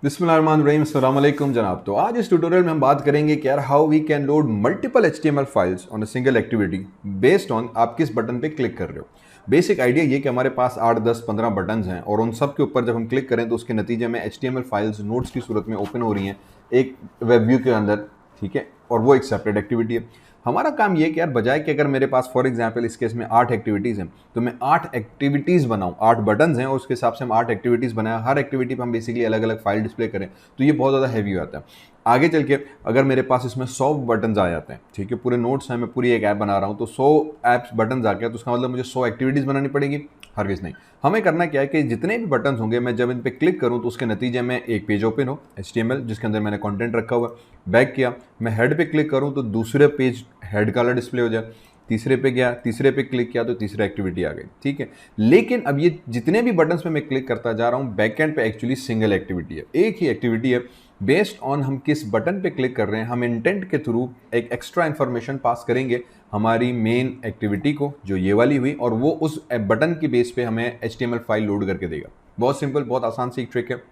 बिस्मिल्लाहिर्रहमानिर्रहीम, अस्सलाम वालेकुम जनाब। तो आज इस ट्यूटोरियल में हम बात करेंगे कि यार how we can load multiple HTML files on a single activity based on आप किस बटन पे क्लिक कर रहे हो। बेसिक आइडिया ये कि हमारे पास 8, 10, 15 बटन्स हैं और उन सब के ऊपर जब हम क्लिक करें तो उसके नतीजे में HTML फाइल्स नोट्स की सूरत में ओपन हो रही हैं एक वेब व्यू के अंदर, ठीक है, और वो एक सेपरेट एक्टिविटी है। हमारा काम ये कि यार बजाय कि अगर मेरे पास फॉर एग्जांपल इस केस में 8 एक्टिविटीज़ हैं तो मैं 8 एक्टिविटीज़ बनाऊं, 8 बटन्स हैं और उसके हिसाब से हम 8 एक्टिविटीज़ बनाएं, हर एक्टिविटी पे हम बेसिकली अलग अलग फाइल डिस्प्ले करें, तो ये बहुत ज़्यादा हैवी हो जाता है। आगे चल के अगर मेरे पास इसमें 100 बटन्स आ जाते हैं, ठीक है, पूरे नोट्स हैं, मैं पूरी एक ऐप बना रहा हूँ, तो 100 ऐप्स बटन्स आ गया तो उसका मतलब मुझे 100 एक्टिविटीज़ बनानी पड़ेगी। हरगिज़ नहीं। हमें करना क्या है कि जितने भी बटन्स होंगे मैं जब इन पे क्लिक करूं तो उसके नतीजे में एक पेज ओपन हो HTML जिसके अंदर मैंने कंटेंट रखा हुआ है। बैक किया, मैं हेड पे क्लिक करूं तो दूसरे पेज हेड का डिस्प्ले हो जाए। तीसरे पे गया, तीसरे पे क्लिक किया तो तीसरी एक्टिविटी आ गई, ठीक है। लेकिन अब ये जितने भी बटन्स पे मैं क्लिक करता जा रहा हूं बैकएंड पे एक्चुअली सिंगल एक्टिविटी है, एक ही एक्टिविटी है। बेस्ड ऑन हम किस बटन पे क्लिक कर रहे हैं हम इंटेंट के थ्रू एक एक्स्ट्रा इंफॉर्मेशन पास करेंगे हमारी मेन एक्टिविटी को, जो ये वाली हुई, और वो उस बटन की बेस पे हमें HTML फाइल लोड करके देगा। बहुत सिंपल, बहुत आसान सी एक ट्रिक है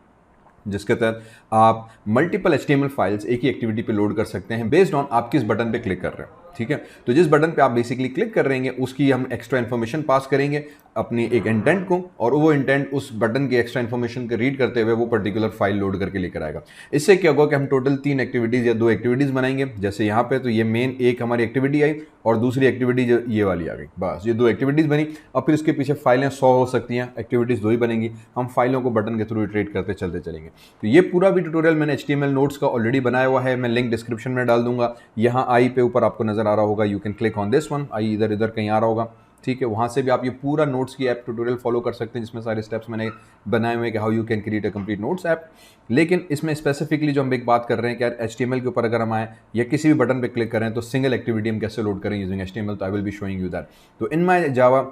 जिसके तहत आप मल्टीपल HTML फाइल्स एक ही एक्टिविटी पे लोड कर सकते हैं बेस्ड ऑन आप किस बटन पे क्लिक कर रहे हैं, ठीक है। तो जिस बटन पे आप बेसिकली क्लिक कर रहे हैं उसकी हम एक्स्ट्रा इन्फॉर्मेशन पास करेंगे अपनी एक इंटेंट को, और वो इंटेंट उस बटन की एक्स्ट्रा इन्फॉर्मेशन को रीड करते हुए वो पर्टिकुलर फाइल लोड करके लेकर आएगा। इससे क्या होगा कि हम टोटल 3 एक्टिविटीज़ या 2 एक्टिविटीज़ बनाएंगे। जैसे यहाँ पे तो ये मेन एक हमारी एक्टिविटी आई और दूसरी एक्टिविटी जो ये वाली आ गई, बस ये 2 एक्टिविटीज़ बनी। और फिर इसके पीछे फाइलें 100 हो सकती हैं, एक्टिविटीज़ 2 ही बनेंगी। हम फाइलों को बटन के थ्रू इटरेट करते चलते चलेंगे। तो ये पूरा भी ट्यूटोरियल मैंने HTML नोट्स का ऑलरेडी बनाया हुआ है, मैं लिंक डिस्क्रिप्शन में डाल दूंगा। यहाँ आई पे ऊपर आपको नजर आ रहा होगा, you can click on this one, I इधर इधर कहीं आ रहा होगा, ठीक है। वहाँ से भी आप ये पूरा नोट्स की ऐप ट्यूटोरियल फॉलो कर सकते हैं जिसमें सारे स्टेप्स मैंने बनाए हुए हैं कि how you can create a complete notes app. लेकिन इसमें स्पेसिफिकली जो हम एक बात कर रहे हैं कि यार HTML के ऊपर अगर हम आए या किसी भी बटन पे क्लिक करें तो सिंगल एक्टिविटी हम कैसे लोड करें यूजिंग HTML, तो I will be showing you that. तो इन माई जावा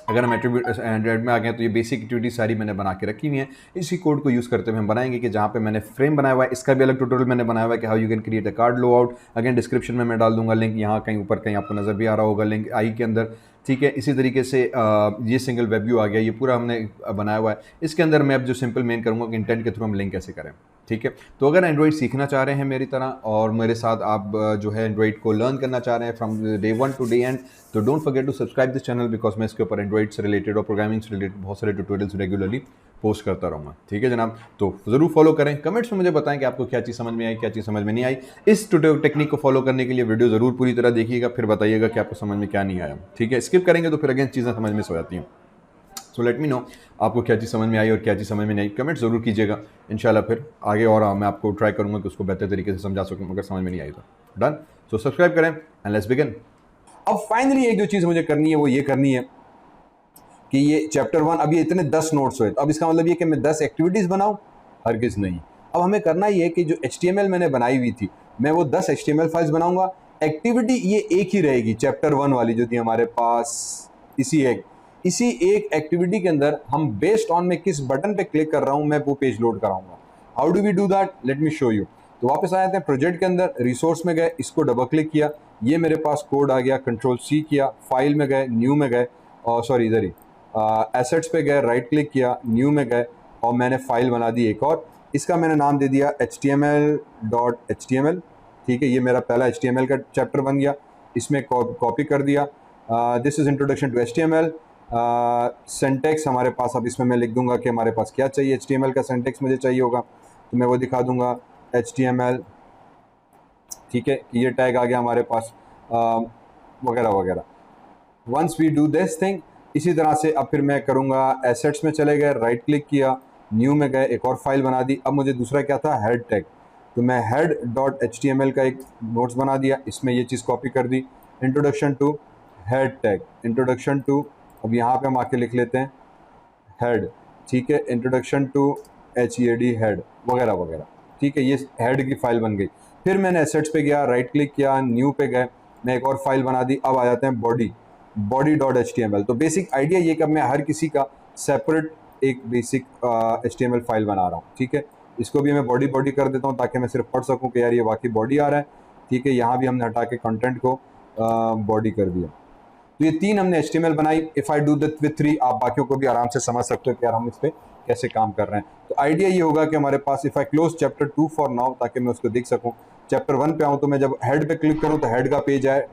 अगर हम एंड्रॉइड में आ गए तो ये बेसिक एक्टिविटी सारी मैंने बना के रखी हुई है। इसी कोड को यूज़ करते हुए हम बनाएंगे कि जहाँ पे मैंने फ्रेम बनाया हुआ है, इसका भी अलग ट्यूटोरियल मैंने बनाया हुआ है कि how you can create a card low out. Again description में मैं डाल दूंगा लिंक, यहाँ कहीं ऊपर कहीं आपको नज़र भी आ रहा होगा लिंक आई के अंदर, ठीक है। इसी तरीके से ये सिंगल वेब व्यू आ गया, ये पूरा हमने बनाया हुआ है। इसके अंदर मैं अब जो सिंपल मेन करूँगा कि इंटेंट के थ्रू हम लिंक कैसे करें, ठीक है। तो अगर एंड्रॉइड सीखना चाह रहे हैं मेरी तरह और मेरे साथ आप जो है एंड्रॉइड को लर्न करना चाह रहे हैं from day 1 to day end, तो don't forget to subscribe this channel because मैं इसके ऊपर एंड्रॉइड से रिलेटेड और प्रोग्रामिंग से रिलेटेड बहुत सारे ट्यूटोरियल्स रेगुलरली पोस्ट करता रहूँगा, ठीक है जनाब। तो ज़रूर फॉलो करें, कमेंट्स में मुझे बताएं कि आपको क्या चीज़ समझ में आई, क्या चीज़ समझ में नहीं आई। इस टेक्निक को फॉलो करने के लिए वीडियो ज़रूर पूरी तरह देखिएगा, फिर बताइएगा कि आपको समझ में क्या नहीं आया, ठीक है। स्किप करेंगे तो फिर अगेन चीज़ें समझ में सो जाती हैं। सो लेट मी नो आपको क्या चीज़ समझ में आई और क्या चीज़ समझ में नहीं आई, कमेंट ज़रूर कीजिएगा। इंशाल्लाह फिर आगे और मैं आपको ट्राई करूँगा कि उसको बेहतर तरीके से समझा सकूँ अगर समझ में नहीं आई तो। डन। सो सब्सक्राइब करें एंड लेट्स बिगिन। अब फाइनली एक जो चीज़ मुझे करनी है वो ये करनी है कि ये चैप्टर 1, अब ये इतने 10 नोट्स हुए, तो अब इसका मतलब ये कि मैं 10 एक्टिविटीज़ बनाऊँ? हरगिज़ नहीं। अब हमें करना ये है कि जो HTML मैंने बनाई हुई थी मैं वो 10 HTML फाइल्स बनाऊंगा। एक्टिविटी ये एक ही रहेगी, चैप्टर 1 वाली जो थी हमारे पास, इसी एक एक्टिविटी के अंदर हम बेस्ड ऑन मैं किस बटन पे क्लिक कर रहा हूँ मैं वो पेज लोड कराऊंगा। How do we do that, let me show you. तो वापस आ जाते हैं प्रोजेक्ट के अंदर, रिसोर्स में गए, इसको डबल क्लिक किया, ये मेरे पास कोड आ गया, Ctrl+C किया, फाइल में गए, न्यू में गए, और सॉरी इधर ही एसेट्स पे गए, राइट क्लिक किया, न्यू में गए और मैंने फाइल बना दी एक और। इसका मैंने नाम दे दिया HTML.html, ठीक है। ये मेरा पहला HTML का चैप्टर बन गया, इसमें कॉपी कर दिया। This is introduction to HTML। Syntax हमारे पास, अब इसमें मैं लिख दूंगा कि हमारे पास क्या चाहिए, HTML का सिंटेक्स मुझे चाहिए होगा तो मैं वो दिखा दूंगा HTML, ठीक है। ये टैग आ गया हमारे पास वगैरह वगैरह। Once we do this thing, इसी तरह से अब फिर मैं करूँगा एसेट्स में चले गए, राइट क्लिक किया, न्यू में गए, एक और फाइल बना दी। अब मुझे दूसरा क्या था, हेड टैग, तो मैं head.html का एक नोट्स बना दिया, इसमें ये चीज़ कॉपी कर दी, introduction to head tag, introduction to, अब यहाँ पे हम आके लिख लेते हैं हेड, ठीक है, इंट्रोडक्शन टू HED हेड वगैरह वगैरह, ठीक है। ये हेड की फाइल बन गई। फिर मैंने एसेट्स पे गया, राइट क्लिक किया, न्यू पे गए, मैं एक और फाइल बना दी। अब आ जाते हैं body.html। तो बेसिक आइडिया ये कि अब मैं हर किसी का सेपरेट एक बेसिक HTML फाइल बना रहा हूँ, ठीक है। इसको भी मैं बॉडी कर देता हूँ ताकि मैं सिर्फ पढ़ सकूँ कि यार ये वाकई बॉडी आ रहा है, ठीक है। यहाँ भी हमने हटा के कंटेंट को बॉडी कर दिया। तो ये 3 हमने HTML बनाई। If I do that with 3, आप बाकियों को भी आराम से समझ सकते हो कि यार हम इस पर कैसे काम कर रहे हैं। तो आइडिया ये होगा कि हमारे पास if I close chapter 2 for now, ताकि मैं उसको देख सकूं, चैप्टर 1 पे आऊँ तो मैं जब हेड पे क्लिक करूँ तो हेड का पेज आए,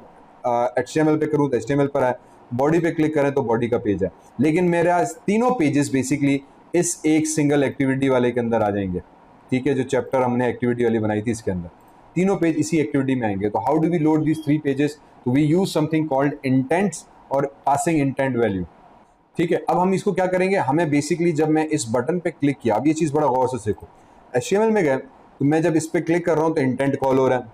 HTML पे करूँ तो HTML पर आए, बॉडी पे क्लिक करें तो बॉडी का पेज है। लेकिन मेरा तीनों पेजेस बेसिकली इस एक सिंगल एक्टिविटी वाले के अंदर आ जाएंगे, ठीक है, जो चैप्टर हमने एक्टिविटी वाली बनाई थी इसके अंदर तीनों पेज इसी एक्टिविटी में आएंगे। तो how do we load these 3 pages? तो we use something called intents और पासिंग इंटेंट वैल्यू, ठीक है। अब हम इसको क्या करेंगे, हमें बेसिकली जब मैं इस बटन पे क्लिक किया, अब ये चीज़ बड़ा गौर से सीखो, HTML में गए तो मैं जब इस पे क्लिक कर रहा हूँ तो इंटेंट कॉल हो रहा है,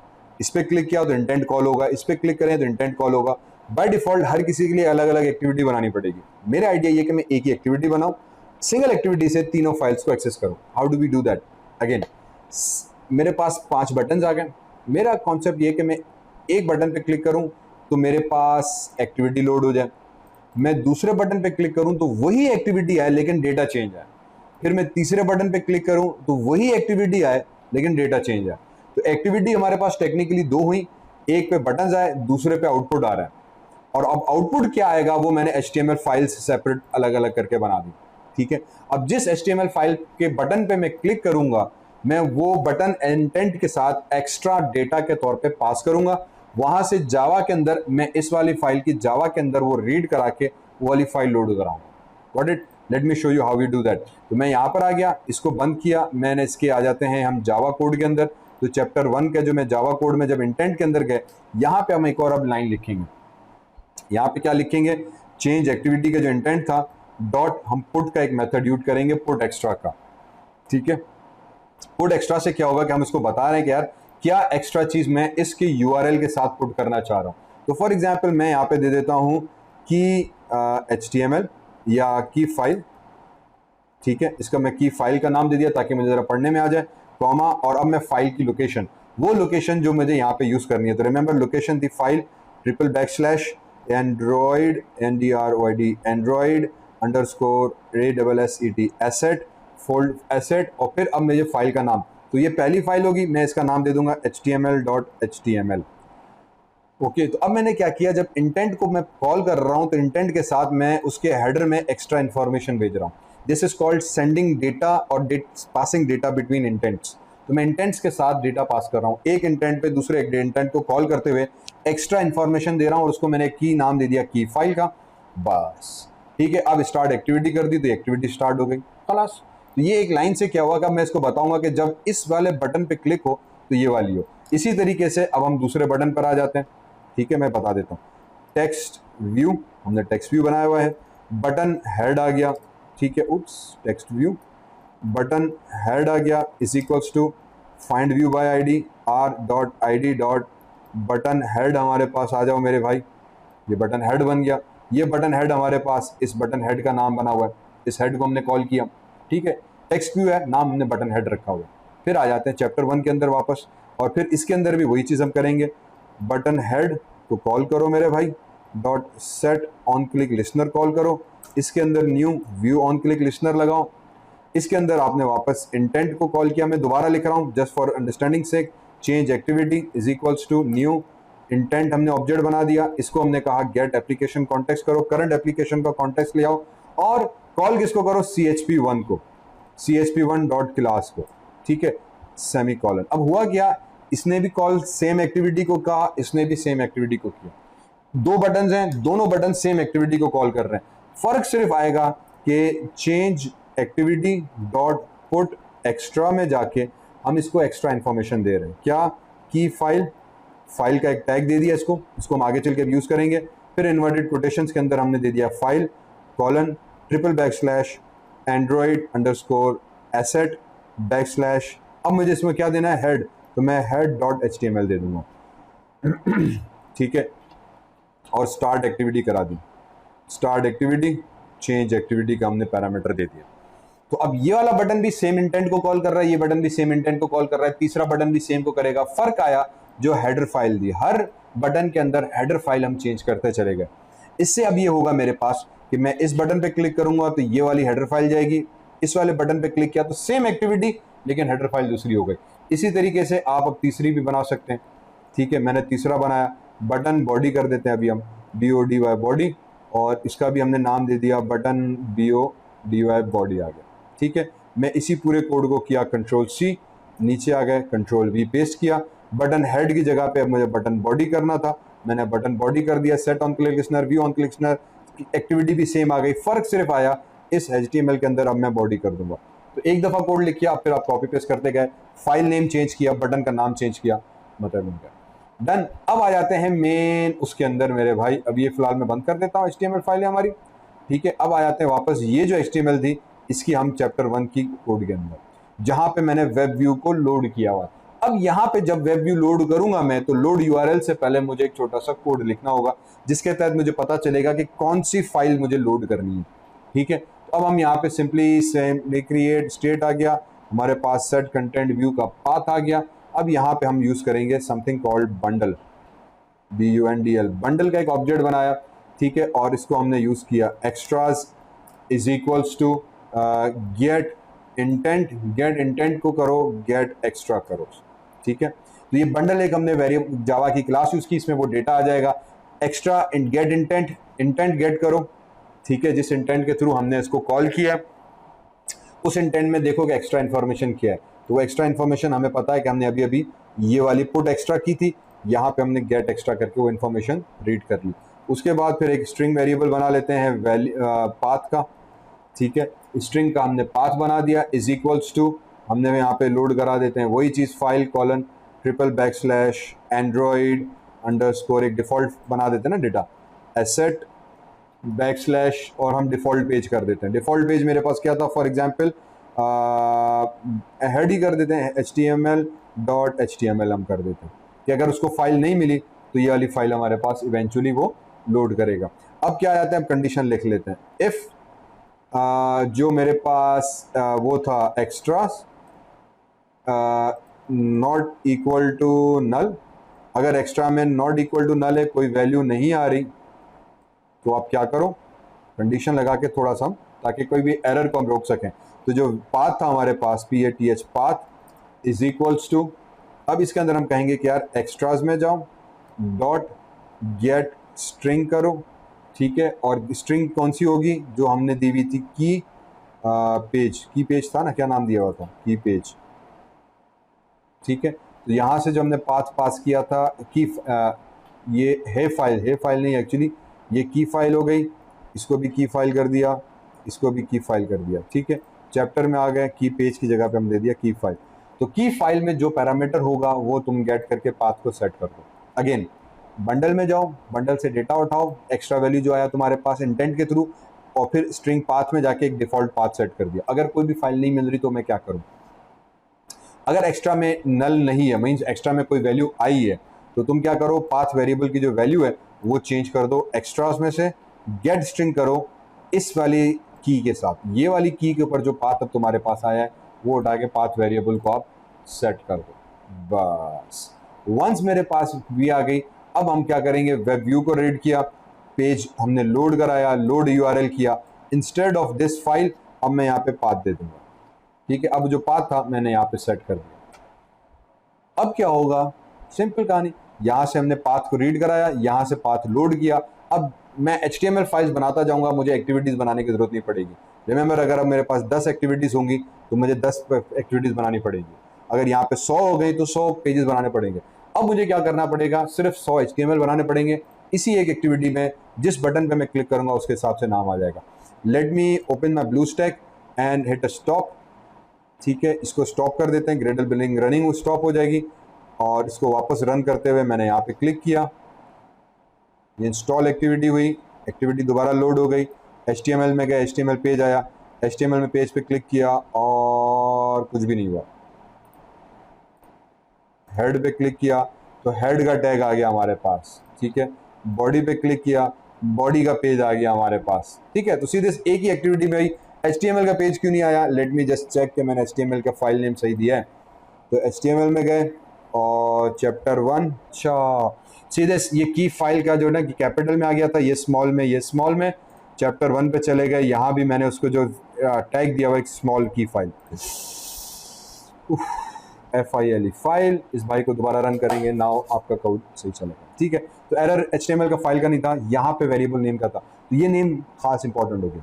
इस पे क्लिक किया तो इंटेंट कॉल होगा, इस पे क्लिक करें तो इंटेंट कॉल होगा। बाय डिफॉल्ट हर किसी के लिए अलग अलग एक्टिविटी बनानी पड़ेगी। मेरा आइडिया ये कि मैं एक ही एक्टिविटी बनाऊँ, सिंगल एक्टिविटी से तीनों फाइल्स को एक्सेस करूँ। How do we do that? Again मेरे पास 5 बटन आ गए। मेरा कॉन्सेप्ट ये कि मैं एक बटन पे क्लिक करूं तो मेरे पास एक्टिविटी लोड हो जाए, मैं दूसरे बटन पे क्लिक करूं तो वही एक्टिविटी आए लेकिन डेटा चेंज आए, फिर मैं तीसरे बटन पे क्लिक करूं तो वही एक्टिविटी आए लेकिन डेटा चेंज आए। तो एक्टिविटी हमारे पास टेक्निकली 2 हुई, एक पे बटन आए, दूसरे पे आउटपुट आ रहा है। और अब आउटपुट क्या आएगा वो मैंने HTML फाइल्स सेपरेट अलग अलग करके बना दी, ठीक है। अब जिस HTML फाइल के बटन पे मैं क्लिक करूंगा, मैं वो बटन इंटेंट के साथ एक्स्ट्रा डेटा के तौर पे पास करूंगा, वहां से जावा के अंदर मैं इस वाली फाइल की जावा के अंदर वो रीड करा के वो वाली फाइल लोड कराऊंगा। Got it? Let me show you how we do that. तो मैं यहाँ पर आ गया, इसको बंद किया, मैंने इसके आ जाते हैं हम जावा कोड के अंदर। तो चैप्टर 1 के जो मैं जावा कोड में जब इंटेंट के अंदर गए, यहाँ पे हम एक और अब लाइन लिखेंगे। यहाँ पे क्या लिखेंगे? चेंज एक्टिविटी का जो इंटेंट था, डॉट हम पुट का एक मेथड यूज करेंगे, पुट एक्स्ट्रा का, ठीक है। पुट एक्स्ट्रा से क्या होगा कि हम इसको बता रहे हैं कि यार क्या एक्स्ट्रा चीज मैं इसके URL के साथ पुट करना चाह रहा हूँ। तो फॉर एग्जांपल मैं यहाँ पे दे देता हूँ की HTML या की फाइल, ठीक है। इसका मैं की फाइल का नाम दे दिया ताकि मुझे जरा पढ़ने में आ जाए, कॉमा, और अब मैं फाइल की लोकेशन, वो लोकेशन जो मुझे यहाँ पे यूज करनी है, तो रिमेंबर लोकेशन थी file // Android Android _ASSET asset fold asset, और फिर अब मुझे फाइल का नाम, तो ये पहली फाइल होगी, मैं इसका नाम दे दूंगा HTML.html। ओके, तो अब मैंने क्या किया, जब इंटेंट को मैं कॉल कर रहा हूं तो इंटेंट के साथ मैं उसके हेडर में एक्स्ट्रा इन्फॉर्मेशन भेज रहा हूं। This is called sending data और पासिंग डेटा बिटवीन इंटेंट्स। तो मैं इंटेंट्स के साथ डेटा पास कर रहा हूँ, एक इंटेंट पे दूसरे एक इंटेंट को कॉल करते हुए एक्स्ट्रा इन्फॉर्मेशन दे रहा हूँ, और उसको मैंने की नाम दे दिया की फाइल का, बस, ठीक है। अब स्टार्ट एक्टिविटी कर दी तो एक्टिविटी स्टार्ट हो गई, खलास। तो ये एक लाइन से क्या हुआ कि मैं इसको बताऊंगा कि जब इस वाले बटन पे क्लिक हो तो ये वाली हो। इसी तरीके से अब हम दूसरे बटन पर आ जाते हैं, ठीक है, मैं बता देता हूँ। टेक्स्ट व्यू, हमने टेक्स्ट व्यू बनाया हुआ है, बटन हेड आ गया, ठीक है, oops, text view, button head आ गया is equals to find view by ID r.id dot button head, हमारे पास आ जाओ मेरे भाई, ये बटन हेड बन गया। ये बटन हेड हमारे पास इस बटन हेड का नाम बना हुआ है, इस हेड को हमने कॉल किया, ठीक है। टेक्स्ट व्यू है, नाम हमने बटन हेड रखा हुआ है। फिर आ जाते हैं चैप्टर 1 के अंदर वापस, और फिर इसके अंदर भी वही चीज़ हम करेंगे, बटन हेड को कॉल करो मेरे भाई, dot set on click listener call करो, इसके अंदर new view on click listener लगाओ, इसके अंदर आपने वापस इंटेंट को कॉल किया। मैं दोबारा लिख रहा हूँ जस्ट फॉर अंडरस्टैंडिंग से, change activity is equals to new intent, हमने ऑब्जेक्ट बना दिया, इसको हमने कहा गेट एप्लीकेशन कॉन्टेक्स्ट करो, करंट एप्लीकेशन का कॉन्टेक्स्ट ले आओ, और कॉल किसको करो, CHP1 को, CHP1 डॉट क्लास को, ठीक है, सेमी कॉलन। अब हुआ क्या, इसने भी कॉल सेम एक्टिविटी को कहा, इसने भी सेम एक्टिविटी को किया, 2 बटन हैं, दोनों बटन सेम एक्टिविटी को कॉल कर रहे हैं। फर्क सिर्फ आएगा कि change activity dot put extra में जाके हम इसको एक्स्ट्रा इन्फॉर्मेशन दे रहे हैं, क्या, की फाइल, फाइल का एक टैग दे दिया इसको हम आगे चल के यूज करेंगे। फिर इन्वर्टेड कोटेशंस के अंदर हमने दे दिया फाइल कॉलन / Android _asset /, अब मुझे इसमें क्या देना है, हेड, तो मैं head.html दे दूंगा, ठीक है, और स्टार्ट एक्टिविटी करा दी, स्टार्ट एक्टिविटी, चेंज एक्टिविटी का हमने पैरामीटर दे दिया। तो अब ये वाला बटन भी सेम इंटेंट को कॉल कर रहा है, ये बटन भी सेम इंटेंट को कॉल कर रहा है, तीसरा बटन भी सेम को करेगा। फर्क आया जो हेडर फाइल दी, हर बटन के अंदर हेडर फाइल हम चेंज करते चले गए। इससे अब ये होगा मेरे पास कि मैं इस बटन पे क्लिक करूंगा तो ये वाली हेडर फाइल जाएगी, इस वाले बटन पे क्लिक किया तो सेम एक्टिविटी लेकिन हेडर फाइल दूसरी हो गई। इसी तरीके से आप अब तीसरी भी बना सकते हैं, ठीक है। मैंने तीसरा बनाया, बटन बॉडी कर देते हैं अभी हम, BODY बॉडी, और इसका भी हमने नाम दे दिया बटन BODY बॉडी आ गया, ठीक है। मैं इसी पूरे कोड को किया कंट्रोल सी, नीचे आ गए कंट्रोल वी पेस्ट किया। बटन हेड की जगह पे अब मुझे बटन बॉडी करना था, मैंने बटन बॉडी कर दिया। Set on click listener, view on click listener, activity भी सेम आ गई, फर्क सिर्फ आया इस HTML के अंदर अब मैं बॉडी कर दूंगा। तो एक दफ़ा कोड लिख किया, फिर आप कॉपी पेस्ट करते गए, फाइल नेम चेंज किया, बटन का नाम चेंज किया, मतलब बन गया डन। अब आ जाते हैं मेन उसके अंदर मेरे भाई। अब ये फिलहाल मैं बंद कर देता हूँ, HTML फाइल है हमारी, ठीक है। अब आ जाते हैं वापस, ये जो HTML थी इसकी हम चैप्टर 1 की कोड के अंदर, जहां पे मैंने वेब व्यू को लोड किया हुआ। अब यहाँ पे जब वेब व्यू लोड करूंगा मैं, तो लोड URL से पहले मुझे एक छोटा सा कोड लिखना होगा, जिसके तहत मुझे पता चलेगा कि कौन सी फाइल मुझे लोड करनी है, ठीक है। तो अब हम यहाँ पे सिंपली क्रिएट स्टेट आ गया, हमारे पास सेट कंटेंट व्यू का पाथ आ गया। अब यहाँ पे हम यूज करेंगे something called bundle, BUNDL, bundle का एक ऑब्जेक्ट बनाया, ठीक है। और इसको हमने यूज किया extras is equals to get intent को करो गेट एक्स्ट्रा करो, ठीक है। तो ये बंडल एक हमने वेरिएबल जावा की क्लास यूज की, इसमें वो डेटा आ जाएगा। एक्स्ट्रा गेट इंटेंट गेट करो, ठीक है। जिस इंटेंट के थ्रू हमने इसको कॉल किया, उस इंटेंट में देखोगे एक्स्ट्रा इन्फॉर्मेशन क्या है। तो वो एक्स्ट्रा इन्फॉर्मेशन हमें पता है कि हमने अभी अभी ये वाली पुट एक्स्ट्रा की थी, यहाँ पे हमने गेट एक्स्ट्रा करके वो इन्फॉर्मेशन रीड कर ली। उसके बाद फिर एक स्ट्रिंग वेरिएबल बना लेते हैं पाथ का, ठीक है। स्ट्रिंग का हमने पाथ बना दिया, इज इक्वल्स टू हमने यहाँ पे लोड करा देते हैं वही चीज़, फाइल कॉलन // एंड्रॉइड _ एक डिफ़ॉल्ट बना देते हैं ना डेटा, एसेट / और हम डिफ़ॉल्ट पेज कर देते हैं। डिफ़ॉल्ट पेज मेरे पास क्या था, फॉर एग्जांपल हेड ही कर देते हैं, HTML.html हम कर देते हैं कि अगर उसको फाइल नहीं मिली तो ये वाली फाइल हमारे पास इवेंचुअली वो लोड करेगा। अब क्या आ जाता है, अब कंडीशन लिख लेते हैं, इफ़ जो मेरे पास वो था extras not equal to null, अगर एक्स्ट्रा में नॉट इक्वल टू नल है, कोई वैल्यू नहीं आ रही, तो आप क्या करो, कंडीशन लगा के थोड़ा सा, ताकि कोई भी एरर को हम रोक सकें। तो जो पाथ था हमारे पास PATH path is equals to, अब इसके अंदर हम कहेंगे कि यार एक्स्ट्राज में जाओ, डॉट गेट स्ट्रिंग करो, ठीक है। और स्ट्रिंग कौन सी होगी, जो हमने दी हुई थी की पेज था ना, क्या नाम दिया हुआ था, की पेज, ठीक है। तो यहाँ से जो हमने पाथ पास किया था की ये है फाइल नहीं एक्चुअली, ये की फाइल हो गई, इसको भी की फाइल कर दिया, इसको भी की फाइल कर दिया, ठीक है। चैप्टर में आ गए, की पेज की जगह पे हम दे दिया की फाइल। तो की फाइल में जो पैरामीटर होगा वो तुम गेट करके पाथ को सेट कर दो। अगेन बंडल में जाओ, बंडल से डेटा उठाओ, एक्स्ट्रा वैल्यू जो आया तुम्हारे पास इंटेंट के थ्रू, और फिर स्ट्रिंग पाथ में जाके एक डिफॉल्ट पाथ सेट कर दिया। अगर कोई भी फाइल नहीं मिल रही तो मैं क्या करूं, अगर एक्स्ट्रा में नल नहीं है, मीन्स एक्स्ट्रा में कोई वैल्यू आई है, तो तुम क्या करो, पाथ वेरिएबल की जो वैल्यू है वो चेंज कर दो, एक्स्ट्रास में से गेट स्ट्रिंग करो इस वाली की के साथ, ये वाली की के ऊपर जो पाथ अब तुम्हारे पास आया है वो उठा के पाथ वेरिएबल को आप सेट कर दो। बस वंस मेरे पास भी आ गई, अब हम क्या करेंगे, वेब व्यू को रीड किया, पेज हमने लोड कराया, लोड URL किया, इंस्टेड ऑफ दिस फाइल अब मैं यहाँ पे पाथ दे दूंगा, ठीक है। अब जो पाथ था मैंने यहाँ पे सेट कर दिया। अब क्या होगा, सिंपल कहानी, यहाँ से हमने पाथ को रीड कराया, यहाँ से पाथ लोड किया। अब मैं HTML फाइल्स बनाता जाऊंगा, मुझे एक्टिविटीज़ बनाने की ज़रूरत नहीं पड़ेगी। रिमेंबर, अगर अब मेरे पास 10 एक्टिविटीज़ होंगी तो मुझे 10 एक्टिविटीज़ बनानी पड़ेगी। अगर यहाँ पे 100 हो गई तो 100 पेजेस बनाने पड़ेंगे। अब मुझे क्या करना पड़ेगा, सिर्फ 100 HTML बनाने पड़ेंगे। इसी एक एक्टिविटी में जिस बटन पे मैं क्लिक करूंगा उसके हिसाब से नाम आ जाएगा। Let me open my BlueStack and hit a stop, ठीक है। इसको स्टॉप कर देते हैं, ग्रेडल बिलिंग रनिंग स्टॉप हो जाएगी, और इसको वापस रन करते हुए मैंने यहाँ पे क्लिक किया, ये इंस्टॉल एक्टिविटी हुई, एक्टिविटी दोबारा लोड हो गई, HTML में गए, HTML पेज आया, HTML में पेज पे क्लिक किया और कुछ भी नहीं हुआ। हेड पे क्लिक किया तो हेड का टैग आ गया हमारे पास, ठीक है। बॉडी पे क्लिक किया, बॉडी का पेज आ गया हमारे पास, ठीक है। तो सीधे एक ही एक्टिविटी में HTML का पेज क्यों नहीं आया, लेट मी जस्ट चेक कि मैंने HTML का फाइल नेम सही दिया है। तो HTML में गए और चैप्टर 1, अच्छा सीधे ये की फाइल का जो ना कि कैपिटल में आ गया था, ये स्मॉल में, ये स्मॉल में, चैप्टर 1 पे चले गए, यहाँ भी मैंने उसको जो टैग दिया हुआ एक स्मॉल की फाइल, FILE फाइल। इस भाई को दोबारा रन करेंगे, नाउ आपका कोड सही चलेगा, ठीक है। तो एरर HTML का फाइल का नहीं था, यहाँ पे वेरिएबल नेम का था, तो ये नेम खास इंपॉर्टेंट हो गया।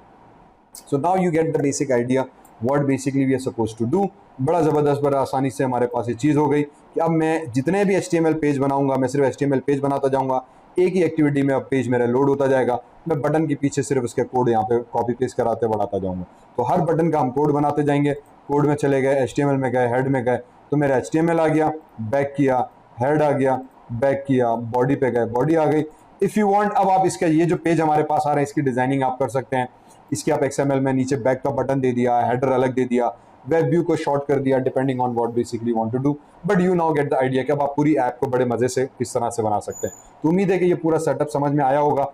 So now you get the basic idea what basically we are suppose to do. बड़ा ज़बरदस्त, बड़ा आसानी से हमारे पास ये चीज़ हो गई कि अब मैं जितने भी HTML पेज बनाऊंगा, मैं सिर्फ HTML पेज बनाता जाऊंगा, एक ही एक्टिविटी में अब पेज मेरा लोड होता जाएगा, मैं बटन के पीछे सिर्फ उसके कोड यहाँ पे कॉपी पेस्ट कराते बढ़ाता जाऊंगा। तो हर बटन का हम कोड बनाते जाएंगे, कोड में चले गए, HTML में गए, हेड में गए, तो मेरा HTML आ गया, बैक किया, हेड आ गया, बैक किया, बॉडी पे गए, बॉडी आ गई। इफ़ यू वांट, अब आप इसका ये जो पेज हमारे पास आ रहा है इसकी डिजाइनिंग आप कर सकते हैं। इसके आप XML में नीचे बैक का बटन दे दिया, हेडर अलग दे दिया, वेब व्यू को शॉर्ट कर दिया, depending on what basically want to do, but you now get the idea कि अब आप पूरी ऐप को बड़े मजे से किस तरह से बना सकते हैं। तो उम्मीद है कि ये पूरा सेटअप समझ में आया होगा।